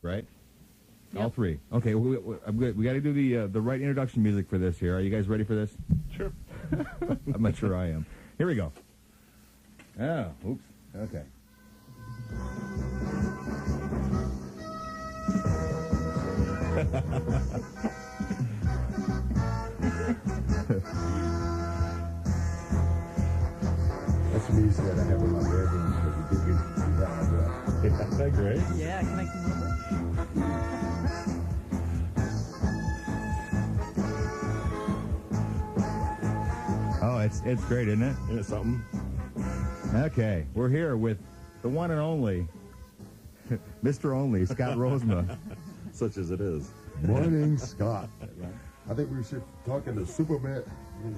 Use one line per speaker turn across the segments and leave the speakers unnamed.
right?
Yep.
All three. Okay, I'm good. We got to do the right introduction music for this here. Are you guys ready for this?
Sure.
I'm not sure I am. Here we go. Oh, oops. Okay.
That's the music that I have in my bedroom because we did get down.
Isn't that great?
Yeah, can I come over?
Oh, it's great, isn't it?
Isn't it something?
Okay, we're here with the one and only Mr. Only, Scott Rosema.
Such as it is.
Morning, Scott. I think we should talk in the Superman,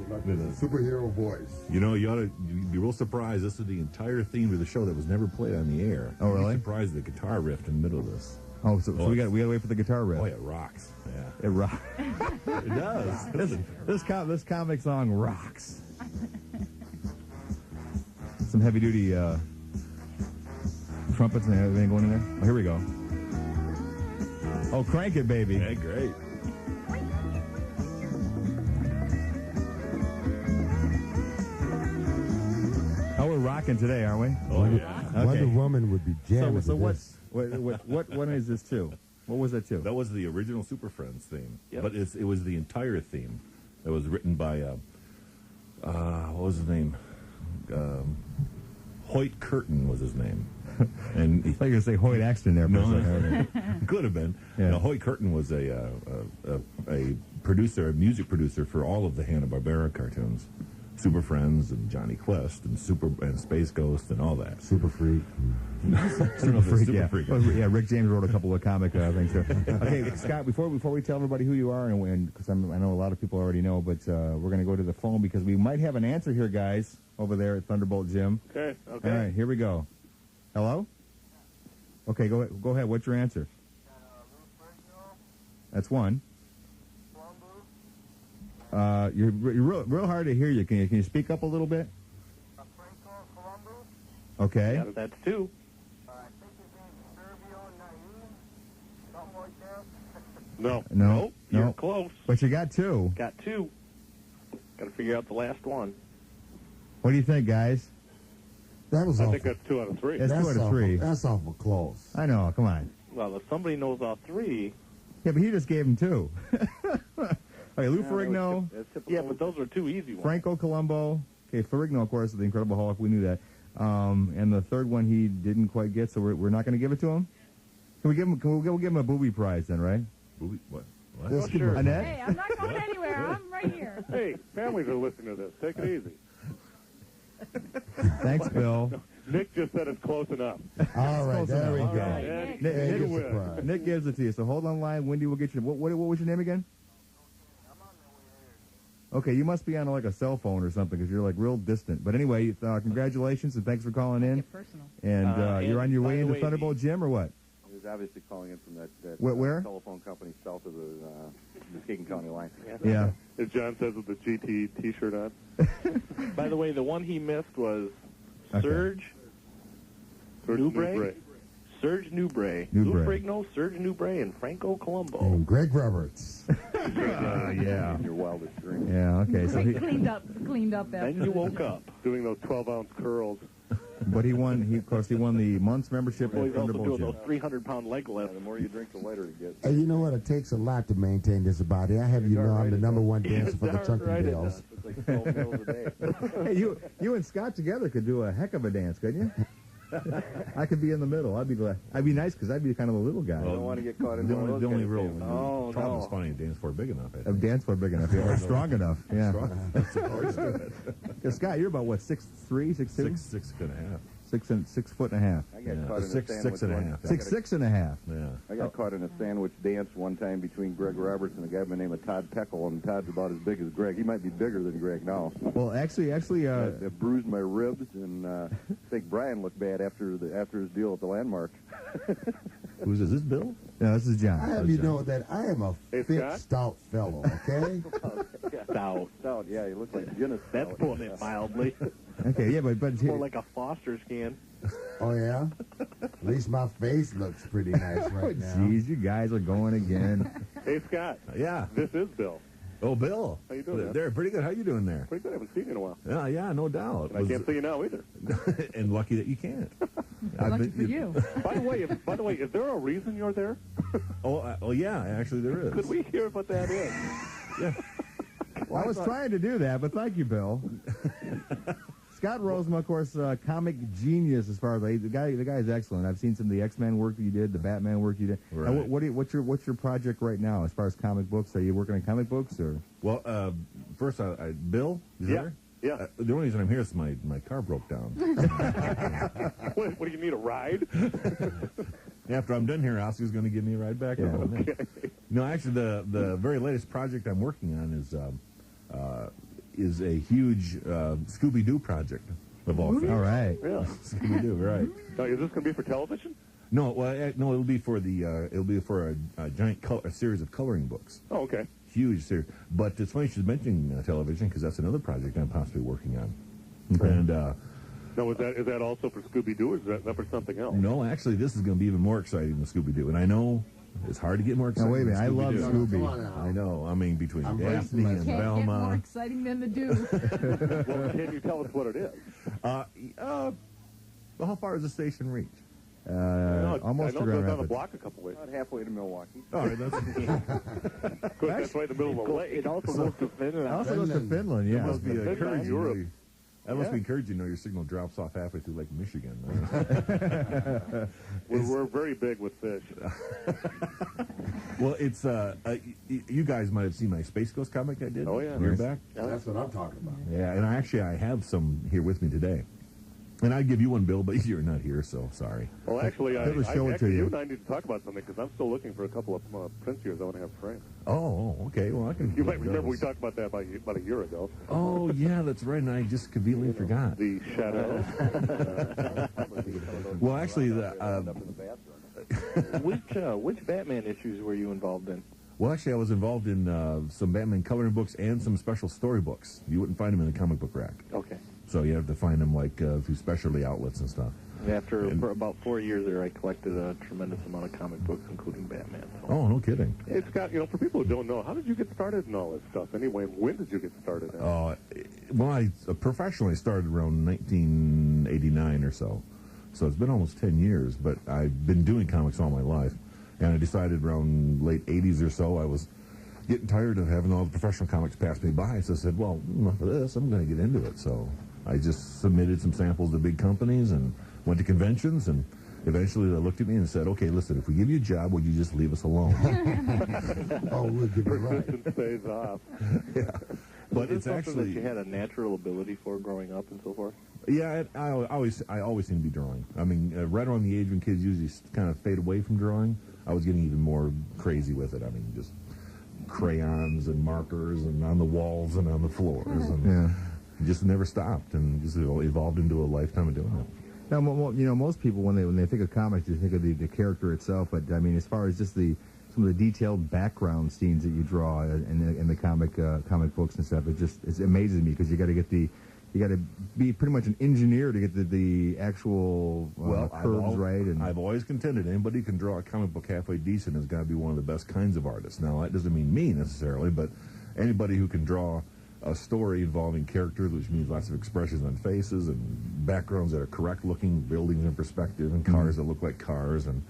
like the superhero voice.
You know, you'd be real surprised. This is the entire theme of the show that was never played on the air.
Oh, really?
You'd be surprised at the guitar riff in the middle of this.
Oh, so we got to wait for the guitar riff.
Oh, yeah, it rocks. Yeah.
It rocks.
It does.
This comic song rocks. Some heavy duty trumpets and everything going in there. Oh, here we go. Oh, crank it, baby.
Yeah, great.
Oh, we're rocking today, aren't we?
Oh, yeah.
Okay.
Wonder Woman would be jamming.
So
to
what
this.
what one is this to? What was that to?
That was the original Super Friends theme.
Yep.
But it was the entire theme. That was written by, what was his name? Hoyt Curtin was his name. And
I thought you were going to say Hoyt Axton there.
No, could have been.
Yeah.
Now, Hoyt Curtin was a producer, a music producer for all of the Hanna-Barbera cartoons, Super Friends and Johnny Quest and Space Ghost and all that.
Super Freak?
Super Freak, yeah.
Freak.
Well, yeah, Rick James wrote a couple of comic things too. Okay, Scott, before we tell everybody who you are, and because I know a lot of people already know, but we're going to go to the phone because we might have an answer here, guys, over there at Thunderbolt Gym.
Okay.
All right, here we go. Hello? Okay, go ahead. What's your answer? That's one. You're real hard to hear you. Can you speak up a little bit? Okay.
Yeah, that's two. No.
No.
You're close.
But you got two.
Got two. Got to figure out the last one.
What do you think, guys?
That was
I
awful.
think that's 2 out of 3.
That's 2 out of 3.
That's awful close.
I know. Come on.
Well, if somebody knows all 3...
Yeah, but he just gave him 2. Okay, Lou Ferrigno.
Yeah, but those are 2 easy ones.
Franco Colombo. Okay, Ferrigno, of course, is the Incredible Hulk. We knew that. And the third one he didn't quite get, so we're not going to give it to him? We'll give him a booby prize then, right?
Booby? What?
Let's give her-
Annette?
Hey, I'm not going anywhere. I'm right here.
Hey, families are listening to this. Take it easy.
Thanks, Bill.
Nick just said it's close enough.
All right, there we
enough.
go.
All right.
Nick,
Nick,
Hey,
you
good
win.
surprise.
Nick gives it to you, so hold on line. Wendy will get you. What was your name again? Okay, you must be on like a cell phone or something because you're like real distant. But anyway, congratulations and thanks for calling in.
Get personal.
And you're on your
by
way
the
into
way,
Thunderbolt Gym or what?
He was obviously calling in from that
Where?
telephone company south of the Muskegon County line.
Yeah.
As John says with the GT T-shirt on. By the way, the one he missed was
Okay.
Serge Newbray. Serge Newbray. Lou
Newbray.
Ferrigno, Serge Newbray, and Franco Colombo.
And Greg Roberts.
Yeah.
In your wildest dreams.
Yeah, okay. So
Cleaned up after.
Then you woke up.
Doing those 12-ounce curls.
but he won the month's membership
Well,
at
he's also
Thunderbolt
doing
Gym.
those 300-pound leg lifts.
The more you drink, the lighter it gets.
Hey, you know what? It takes a lot to maintain this body. I have you know I'm the number one dancer for the Chunky-Dales.
It's like 12 meals a day.
Hey, you and Scott together could do a heck of a dance, couldn't you? I could be in the middle. I'd be glad. I'd be nice because I'd be kind of a little guy.
I don't want to get caught in
The
one of
only,
those
the only
kind of
real
things.
Oh,
problem
no.
is finding a dance floor big enough. I
A
think.
dance floor big enough, yeah, or strong enough, yeah.
That's always good.
Because Scott, you're about what, 6'3", 6'2"?
6'6.5".
6 foot and a half.
I got
Yeah.
caught in a
Six
sandwich
and a
one-
half.
6'6" and a half.
Yeah.
I got caught in a sandwich dance one time between Greg Roberts and a guy by the name of Todd Peckle, and Todd's about as big as Greg. He might be bigger than Greg now.
Well, actually,
It bruised my ribs, and I think Brian looked bad after his deal at the Landmark.
Who's is this, Bill?
no, this is
I
John.
have you know that I am a
Hey,
fit,
Scott?
stout fellow, okay?
Stout, yeah, he looks like Guinness
That's
stout.
putting it mildly.
Okay, yeah, but
More like a Foster's can.
Oh, yeah? At least my face looks pretty nice right now.
Jeez, you guys are going again.
Hey, Scott.
Yeah.
This is Bill.
Oh, Bill.
How you doing, man?
They're pretty good. How you doing there?
Pretty good. I haven't seen you in a while.
Yeah, no doubt.
I can't see you now either.
And lucky that you can't.
Lucky for you.
By the way, is there a reason you're there?
Oh, yeah. Actually, there is.
Could we hear what that is?
Yeah.
Well, I was trying to do that, but thank you, Bill. Scott Rosema, of course, comic genius as far as the guy is excellent. I've seen some of the X-Men work that you did, the Batman work you did.
Right.
Now, what's your project right now as far as comic books? Are you working on comic books or?
Well, first, Bill, is
Yeah.
there?
Yeah.
The only reason I'm here is my car broke down.
What do you need, a ride?
After I'm done here, Oscar's going to give me a ride back.
Yeah.
Okay. No, actually, the very latest project I'm working on is a huge Scooby-Doo project of all things.
All right.
Yeah.
Scooby-Doo, right?
Now, is this going to be for television?
No, well, no, it'll be for a giant a series of coloring books.
Oh, okay.
Huge series. But it's funny she's mentioning television because that's another project I'm possibly working on. And
Now, is that also for Scooby-Doo, or is that for something else?
no, actually, this is going to be even more exciting than Scooby-Doo. And I know it's hard to get more exciting.
Now, wait a minute. I
than
love
Scooby-Doo.
Scooby.
Come on now.
I know. I mean, between
I'm
Daphne
bracing
and
myself.
Can't get more
Velma.
exciting than the do.
Well, can you tell us what it is?
How far does the station reach?
Almost
I
to
know
Grand
it goes down the
Rapids.
block a couple ways.
About halfway to Milwaukee.
All right, that's
Of course, that's right in the middle of a lake.
It also goes to Finland.
Also goes to Finland,
That
yeah.
must be
That's
encouraging.
Europe.
That must be encouraging. Your signal drops off halfway through Lake Michigan.
We're very big with fish.
Well, it's you guys might have seen my Space Ghost comic I did.
Oh, yeah.
Year back.
That's what I'm talking about.
Yeah, and I have some here with me today. And I'd give you one, Bill, but you're not here, so sorry.
Well, actually,
He'll show it to you.
you and I need to talk about something because I'm still looking for a couple of prints here I want to have framed.
Oh, okay. Well, I can.
You might remember we talked about that about a year ago.
Oh, yeah, that's right. And I just conveniently forgot.
The shadow.
Well, actually,
Which Batman issues were you involved in?
I was involved in some Batman coloring books and some special storybooks. You wouldn't find them in the comic book rack.
Okay.
So you have to find them through specialty outlets and stuff.
For about 4 years there, I collected a tremendous amount of comic books, including Batman. So.
Oh, no kidding.
Hey, Scott, for people who don't know, how did you get started in all this stuff? Anyway, when did you get started in it?
Well, I professionally started around 1989 or so. So it's been almost 10 years, but I've been doing comics all my life. And I decided around late 80s or so I was getting tired of having all the professional comics pass me by. So I said, well, enough of this, I'm going to get into it. So I just submitted some samples to big companies and went to conventions, and eventually they looked at me and said, okay, listen, if we give you a job, will you just leave us alone?
Oh, we'll give you right.
Persistence pays off.
Yeah. But
Is
it's
this something
actually...
that you had a natural ability for growing up and so forth?
Yeah, I always seem to be drawing. I mean, right around the age when kids usually kind of fade away from drawing, I was getting even more crazy with it. I mean, just crayons and markers and on the walls and on the floors. And just never stopped and just evolved into a lifetime of doing it.
Now, most people when they think of comics, they think of the character itself. But I mean, as far as just some of the detailed background scenes that you draw in the comic books and stuff, it amazes me because you got to be pretty much an engineer to get the actual curves right. And
I've always contended anybody who can draw a comic book halfway decent has got to be one of the best kinds of artists. Now, that doesn't mean me necessarily, but anybody who can draw a story involving characters, which means lots of expressions on faces and backgrounds that are correct looking, buildings in perspective, and cars that look like cars. And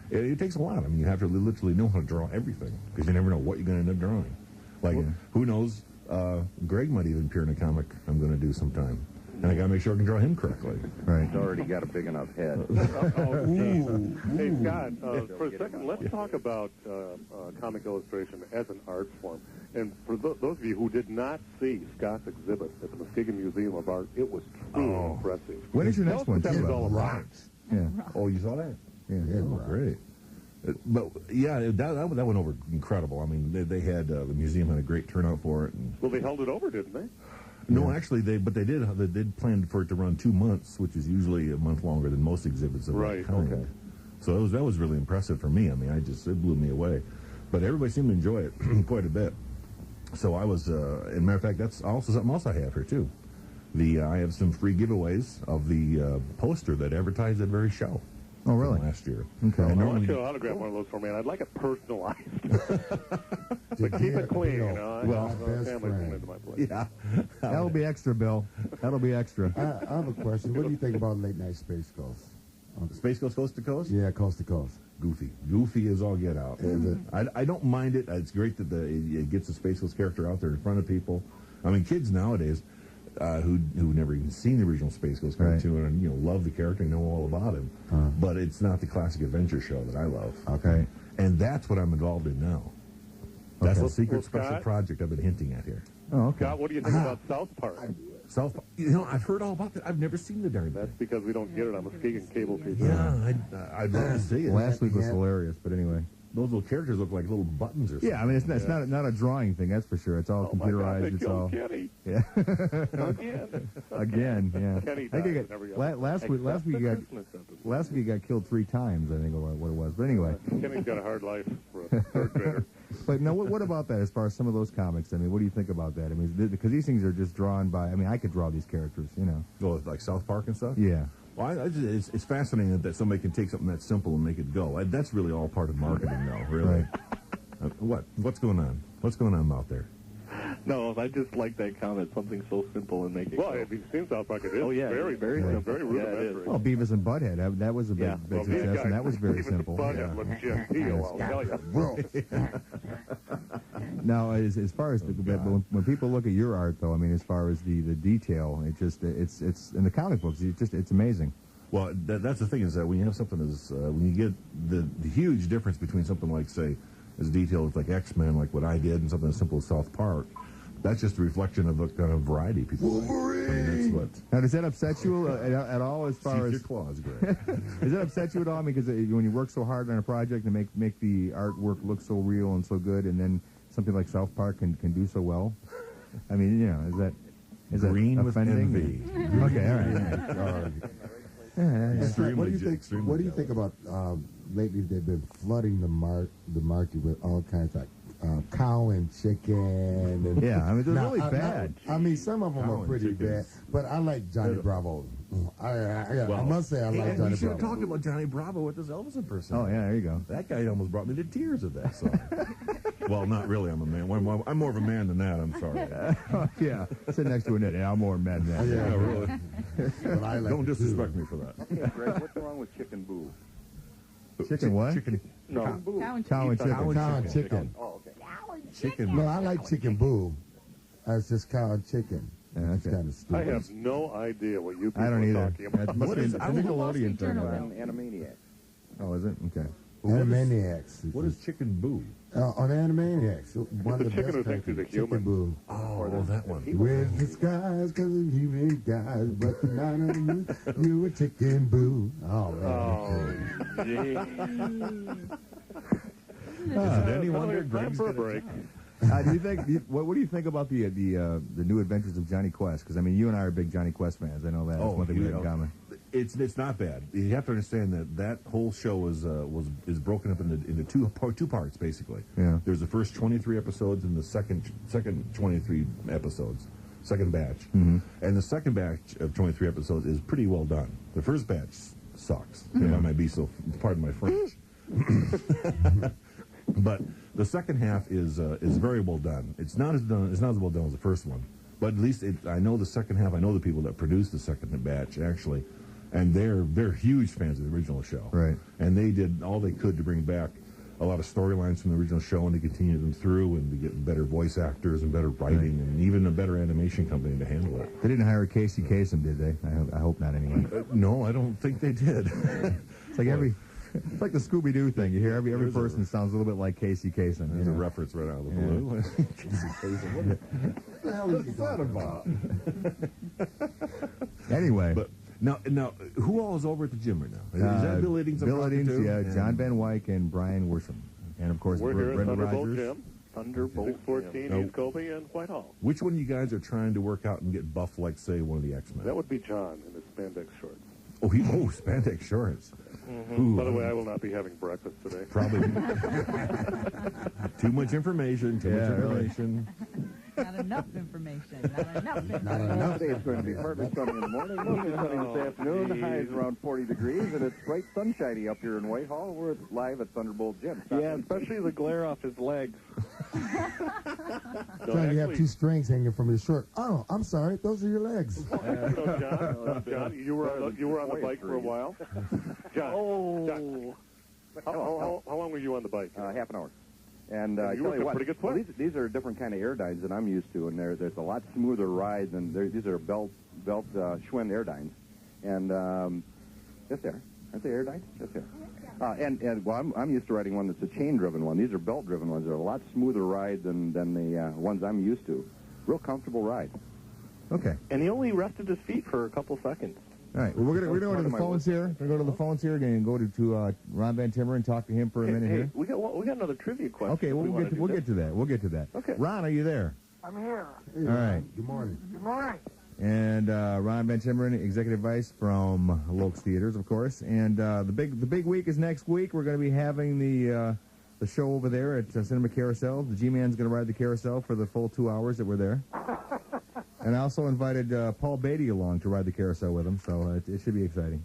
it takes a lot. I mean, you have to literally know how to draw everything because you never know what you're going to end up drawing. Like, who knows? Greg might even appear in a comic I'm going to do sometime. And I got to make sure I can draw him correctly.
right.
He's already got a big enough head.
Hey, Scott, for a second, let's talk about comic illustration as an art form. And for those of you who did not see Scott's exhibit at the Muskegon Museum of Art, it was truly impressive.
When is your
Tell
next
us
one?
what that was all about.
Rocks.
Yeah.
Oh, you saw that?
Yeah.
Oh, great. But yeah, that went over incredible. I mean, they had the museum had a great turnout for it. And
Well, they held it over, didn't they?
no, actually, they did plan for it to run 2 months, which is usually a month longer than most exhibits of
Right,
that kind.
okay.
So that was really impressive for me. I mean, it blew me away. But everybody seemed to enjoy it quite a bit. So I was, as a matter of fact, that's also something else I have here too. I have some free giveaways of the poster that advertised that very show.
Oh, really?
From last year.
Okay.
And
I
normally-
want you to autograph one of those for me, and I'd like it personalized. But keep it clean, you know.
Well,
family
best
come
friend.
into my place.
yeah.
That'll be extra, Bill. That'll be extra.
I have a question. What do you think about late night Space Ghost?
Space Ghost Coast to Coast?
Yeah, coast to coast.
Goofy. Goofy as all get out.
Is it?
I don't mind it. It's great that it gets the Space Ghost character out there in front of people. I mean, kids nowadays who never even seen the original Space Ghost cartoon and love the character and know all about him. But it's not the classic adventure show that I love.
Okay.
And that's what I'm involved in now. That's
Okay.
the secret
Well,
special
Scott?
project I've been hinting at here.
Oh, okay.
Scott, what do you think about South Park?
South, I've heard all about that. I've never seen the darn
That's
thing.
because we don't get it on Muskegon cable TV.
Yeah, I'd love to see it.
Last week was hilarious, but anyway.
Those little characters look like little buttons or something.
Yeah, I mean, it's not a drawing thing, that's for sure. It's all
Oh my God,
computerized.
they
It's
killed
all
Kenny
yeah.
again.
Again, yeah.
Kenny
I think
dies
it
every
got,
other.
last week he got
Christmas episode.
last week he got killed 3 times. I think what it was. But anyway,
Kenny's got a hard life for a third grader.
but no, what about that? As far as some of those comics, I mean, what do you think about that? I mean, because these things are just drawn by. I mean, I could draw these characters,
Oh, like South Park and stuff?
Yeah.
Well, it's fascinating that somebody can take something that simple and make it go. That's really all part of marketing, though, really.
Right.
What's going on? What's going on out there?
No, I just like that comment. Something so simple and make it
Well,
go.
if you've seen South Park, it is
Oh, yeah,
very,
very
very,
simple.
very
Yeah, it
rudimentary.
is.
Oh, Beavis and Butthead. That was a big,
Yeah.
big
Well, these
success,
guys,
and that was very
even
simple.
Butthead looks genteel, I'll tell you.
Bro,
Now, as far as when people look at your art, though, I mean, as far as the detail, it's in the comic books. It's amazing.
Well, that's the thing is that when you have something as when you get the huge difference between something like, say, as detailed as like X-Men, like what I did, and something as simple as South Park, that's just a reflection of the kind of variety people like. I mean, that's what.
Now, does that upset you at all as far
Keep
as
your claws, Greg.
does that upset you at all? I mean, because when you work so hard on a project and make the artwork look so real and so good, and then something like South Park can do so well, I mean, is
Green
that
with
offending?
envy.
Okay, all right.
what do you think about lately? They've been flooding the market with all kinds of cow and chicken. And
Yeah, I mean, they're
Now,
really bad.
I mean, some of them
Cow
are
and
pretty
chicken.
bad, but I like Johnny Bravo. I must say I like
And
Johnny
we should have
Bravo.
talked about Johnny Bravo with this Elvis impersonator.
Oh yeah, there you go.
That guy almost brought me to tears at that song. Well, not really. I'm a man. I'm more of a man than that. I'm sorry.
Yeah, sit next to Annette. Yeah, I'm more mad than that.
Yeah,
really.
But I like
Don't
it, too.
disrespect me for that.
Greg, what's wrong with Chicken Boo?
Chicken what?
Chicken.
No.
Cow and
Cow and chicken.
Cow and chicken.
Oh, okay.
Chicken.
No, I like Chicken Boo. It's just cow and chicken.
Yeah,
It's
okay.
kind of stupid.
I have no idea what you people
I don't
are
either.
talking about.
That must
What
be
is-
a
I don't know.
Nickelodeon thing.
Journal.
Right?
Animaniacs.
Oh, is it? Okay.
Animaniacs.
What is Chicken Boo?
On Animaniacs? One of the
It's a chicken
best
who thinks he's a
characters,
human.
Chicken Boo.
Oh, that one.
With the skies, because you ain't guys, but not on you a Chicken Boo. Oh, man.
Is it any
Well,
wonder
it's time
Greg's
for a
gonna
break.
Do you think? What do you think about the new adventures of Johnny Quest? Because I mean, you and I are big Johnny Quest fans. I know that. That's one thing we have in common.
It's not bad. You have to understand that whole show is broken up into two parts basically.
Yeah.
There's the first 23 episodes and the second 23 episodes, second batch.
Mm-hmm.
And the second batch of 23 episodes is pretty well done. The first batch sucks. If I might be so, pardon my French. But the second half is very well done. It's not as well done as the first one, but at least I know the second half. I know the people that produced the second batch actually, and they're huge fans of the original show.
Right.
And they did all they could to bring back a lot of storylines from the original show and to continue them through and to get better voice actors and better writing and even a better animation company to handle it.
They didn't hire Casey Kasem, did they? I hope not. Anyway.
No, I don't think they did.
It's like it's like the Scooby-Doo thing. You hear every person sounds a little bit like Casey Kasem.
There's a reference right out of the blue.
What the hell is that about?
Anyway.
But now, who all is over at the gym right now? Is that Bill Eddings?
Bill
I'm talking
Eddings,
to?
yeah,
And
John Van Wyck, and Brian Worsham. And, of course,
We're here at
Brendan
Thunderbolt
Rogers.
Gym,
Thunderbolt.
614
Nope.
East Colby and Whitehall.
Which one of you guys are trying to work out and get buff like, say, one of the X-Men?
That would be John in his spandex shorts.
Oh, spandex shorts. Ooh,
By the way, I will not be having breakfast today.
probably too much information. Too much
Yeah, really.
information.
Not enough information. Not enough information.
Not enough.
Today it's going to be partly sunny in the morning, mostly sunny this afternoon. The high is around 40 degrees, and it's bright sunshiny up here in Whitehall. We're live at Thunderbolt Gym.
Yeah, especially the glare off his legs.
John, you have two strings hanging from your shirt. Oh, I'm sorry. Those are your legs.
John, you were on the bike for a while. John, how long were you on the bike?
Half an hour. And
you
tell
were
you what,
pretty good foot.
these are a different kind of airdynes than I'm used to, and there's a lot smoother ride than these are belt Schwinn airdynes. And yes, they are. Aren't they airdynes? Yes, they are. And well, I'm used to riding one that's a chain-driven one. These are belt-driven ones. They're a lot smoother ride than the ones I'm used to. Real comfortable ride.
Okay.
And he only rested his feet for a couple seconds.
All right. Well, we're gonna go to the phones here. We're gonna go to the phones here. We're gonna go to Ron Van Timmer and talk to him for a minute here.
We got another trivia question.
Okay. Well, we'll get to that. We'll get to that.
Okay.
Ron, are you there?
I'm here.
Hey,
All right.
Good morning.
Good morning.
And Ron Van Timmeren, Executive Vice from Lokes Theaters, of course. And the big week is next week. We're going to be having the show over there at Cinema Carousel. The G-Man's going to ride the carousel for the full 2 hours that we're there. And I also invited Paul Beatty along to ride the carousel with him, so it should be exciting.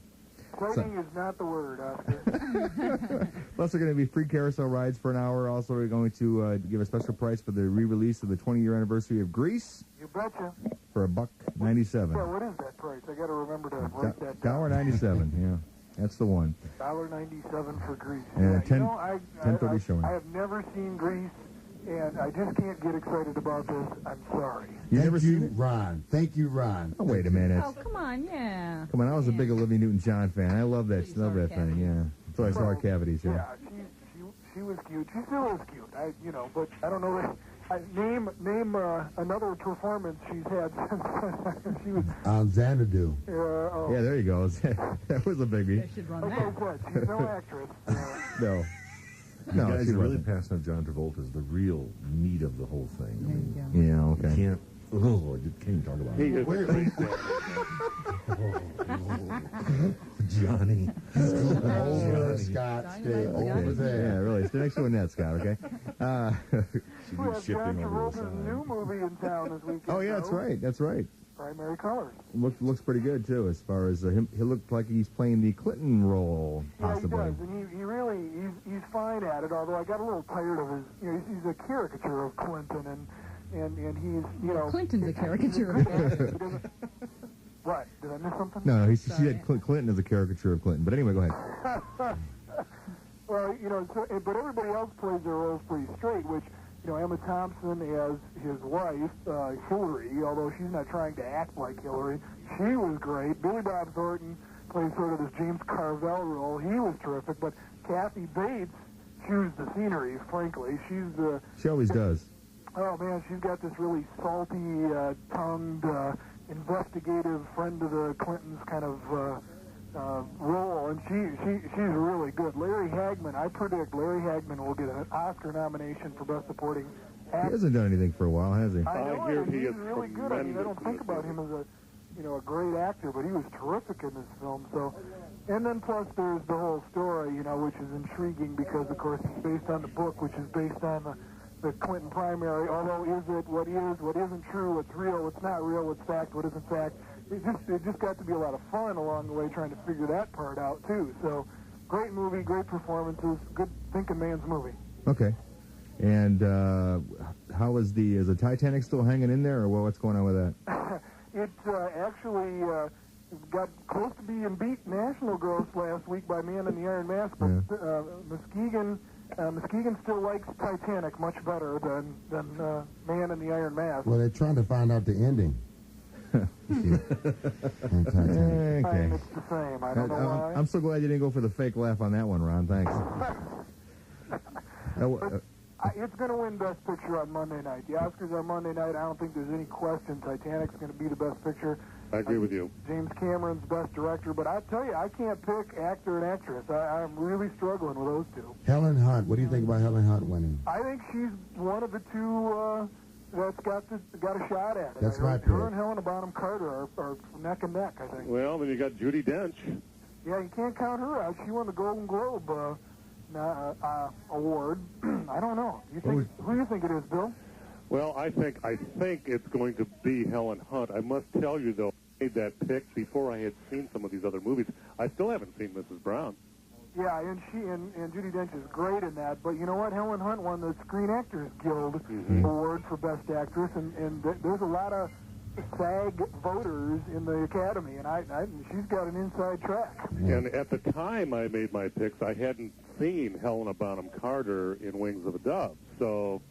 Exciting is not the word, Oscar.
Plus, there are going to be free carousel rides for an hour. Also, we're going to give a special price for the re-release of the 20-year anniversary of Grease
You betcha.
for $1.97.
Yeah, what is that price? I got to remember to write that down.
$1.97, yeah. That's the one.
$1.97 for Grease.
And
Yeah, you know,
10:30 showing.
I have never seen Grease, and I just can't get excited about this. I'm sorry.
Never seen it?
Ron. Thank you, Ron.
Oh, wait a minute.
Oh, come on, yeah.
Come on, I was a big Olivia Newton-John fan. I love that.
She
Love
saw her
that thing.
cavities.
Yeah. So I saw her cavities. Yeah.
Yeah, she was cute. She still is cute. But I don't know. Name another performance she's had since she was.
Xanadu.
Yeah, there you go. That was a biggie.
They should run
Okay,
that.
good. She's no actress.
No.
You
No,
guys
she
are really
wasn't.
passing up John Travolta as the real meat of the whole thing. I mean,
There you go.
Yeah.
you
Okay.
can't. Oh, I just can't even talk about it. Johnny.
Over, Scott.
Johnny
Stay
likes
over
Johnny.
Yeah,
there.
really. Stay next to Annette, Scott. Okay.
She'd
We
be
have John
shifting over the
Travolta's
side.
new movie in town this weekend.
Oh yeah, that's right. That's right.
Primary Colors.
Looks pretty good too. As far as him, he looked like he's playing the Clinton role, possibly.
Yeah, he does, and he really he's fine at it. Although I got a little tired of his. He's a caricature of Clinton, and he's
Clinton's a caricature of
He
that.
doesn't- What? Did I miss something?
No, she
Sorry.
said Clinton is a caricature of Clinton. But anyway, go ahead.
Well, but everybody else plays their roles pretty straight, which, Emma Thompson as his wife, Hillary, although she's not trying to act like Hillary, she was great. Billy Bob Thornton plays sort of this James Carvell role. He was terrific, but Kathy Bates chews the scenery, frankly.
She always does.
Oh, man, she's got this really salty-tongued, investigative friend of the Clintons kind of role, and she's really good. Larry Hagman, I predict Larry Hagman will get an Oscar nomination for Best Supporting
He
Actor.
hasn't done anything for a while, has he?
I know
I hear
it, and
he
he's
is
really good. I mean, I don't think about him as a great actor, but he was terrific in this film. So, and then plus there's the whole story, which is intriguing because, of course, it's based on the book, which is based on the Clinton primary. Although, is it what isn't true, what's real, what's not real, what's fact, what isn't fact? It just got to be a lot of fun along the way trying to figure that part out too. So, great movie, great performances, good thinking man's movie.
Okay. And how is the Titanic still hanging in there, or what's going on with that?
It actually got close to being beat national gross last week by Man in the Iron Mask, but Muskegon still likes Titanic much better than Man in the Iron Mask.
Well, they're trying to find out the ending. On Titanic.
Okay.
It's the same. I don't know why.
I'm so glad you didn't go for the fake laugh on that one, Ron. Thanks.
It's going to win Best Picture on Monday night. The Oscars are Monday night. I don't think there's any question Titanic's going to be the Best Picture.
I agree with you.
James Cameron's Best Director, but I tell you, I can't pick actor and actress. I'm really struggling with those two.
Helen Hunt. What do you think about Helen Hunt winning?
I think she's one of the two that's got a shot at it.
That's my pick.
Her and Helena Bonham Carter are neck and neck, I think.
Well, then you got Judi Dench.
Yeah, you can't count her out. She won the Golden Globe award. I don't know. Who do you think it is, Bill?
Well, I think it's going to be Helen Hunt. I must tell you, though, I made that pick before I had seen some of these other movies. I still haven't seen Mrs. Brown.
Yeah, and she and Judi Dench is great in that. But you know what? Helen Hunt won the Screen Actors Guild Award for Best Actress, and there's a lot of SAG voters in the Academy, and she's got an inside track.
Yeah. And at the time I made my picks, I hadn't seen Helena Bonham Carter in Wings of a Dove, so,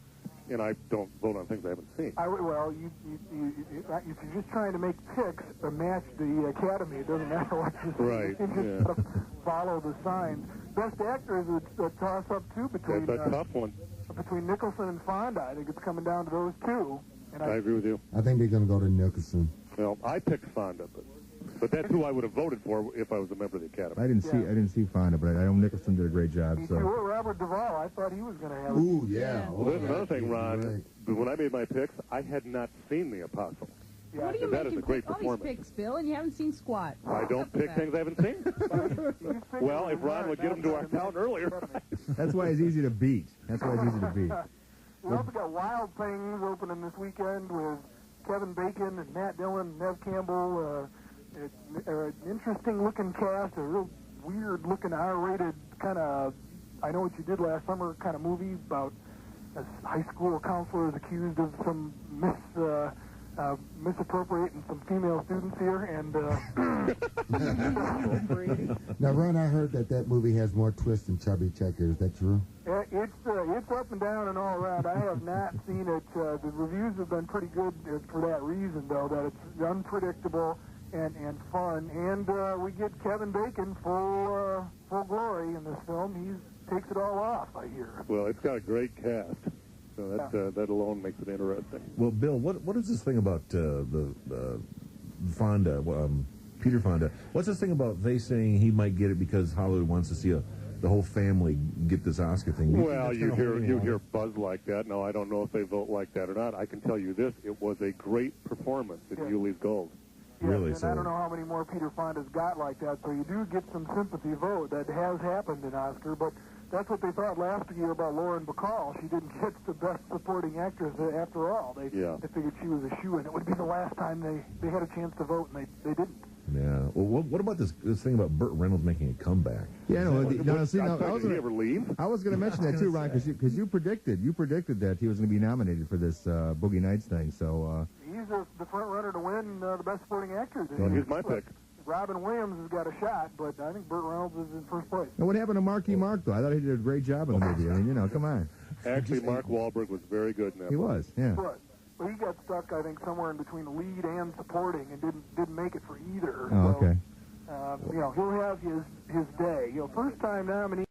and I don't vote on things I haven't seen.
If you're just trying to make picks to match the Academy, it doesn't matter what you say.
Right.
You just follow the signs. Best Actor is a toss-up, too, between...
That's a tough one.
Between Nicholson and Fonda. I think it's coming down to those two. And
I agree with you.
I think they're going to go to Nicholson.
Well, I picked Fonda, but that's who I would have voted for if I was a member of the Academy.
I didn't see Fonda, but I know Nicholson did a great job.
Me
So.
too. Robert Duvall, I thought he was going to have it.
Ooh, yeah.
Well, there's another thing, Ron. When I made my picks, I had not seen The Apostle.
Yeah.
What do you
That
make
is
him
a great
pick all these
performance.
picks, Bill, and you haven't seen squat?
I don't pick things I haven't seen. Well, if Ron would get them to our town earlier.
That's why it's easy to beat. That's why it's easy to beat.
We also got Wild Things opening this weekend with Kevin Bacon and Matt Dillon, Nev Campbell. An interesting-looking cast, a real weird-looking R-rated kind of I Know What You Did Last Summer kind of movie about a high school counselor is accused of some misappropriating some female students here, and
Now, Ron, I heard that movie has more twists than Chubby Checker. Is that true?
it's up and down and all around. I have not seen it. The reviews have been pretty good for that reason, though, that it's unpredictable and fun. And we get Kevin Bacon full glory in this film. He takes it all off, I hear.
Well, it's got a great cast. So that alone makes it interesting.
Well, Bill, what is this thing about the Fonda, Peter Fonda? What's this thing about they saying he might get it because Hollywood wants to see the whole family get this Oscar thing?
Well, you hear buzz like that. No, I don't know if they vote like that or not. I can tell you this: it was a great performance in Julie's Gold.
Yes,
Really?
and
So
I don't know how many more Peter Fonda's got like that, so you do get some sympathy vote. That has happened in Oscar, but that's what they thought last year about Lauren Bacall. She didn't get the Best Supporting Actress after all. They figured she was a shoo-in. It would be the last time they had a chance to vote, and they didn't.
Yeah. Well, what about this thing about Burt Reynolds making a comeback?
Yeah,
Did he ever leave?
I was going to mention that too, Ron, because you predicted that he was going to be nominated for this Boogie Nights thing. So
he's the front runner to win the Best Supporting Actor.
Well, here's my pick.
Robin Williams has got a shot, but I think Burt Reynolds is in first place.
now what happened to Marky Mark though? I thought he did a great job in the movie. I mean, come on.
Actually, Mark Wahlberg was very good in that.
He was, yeah.
But he got stuck, I think, somewhere in between lead and supporting, and didn't make it for either.
Oh, okay.
So, he'll have his day. First time nominee.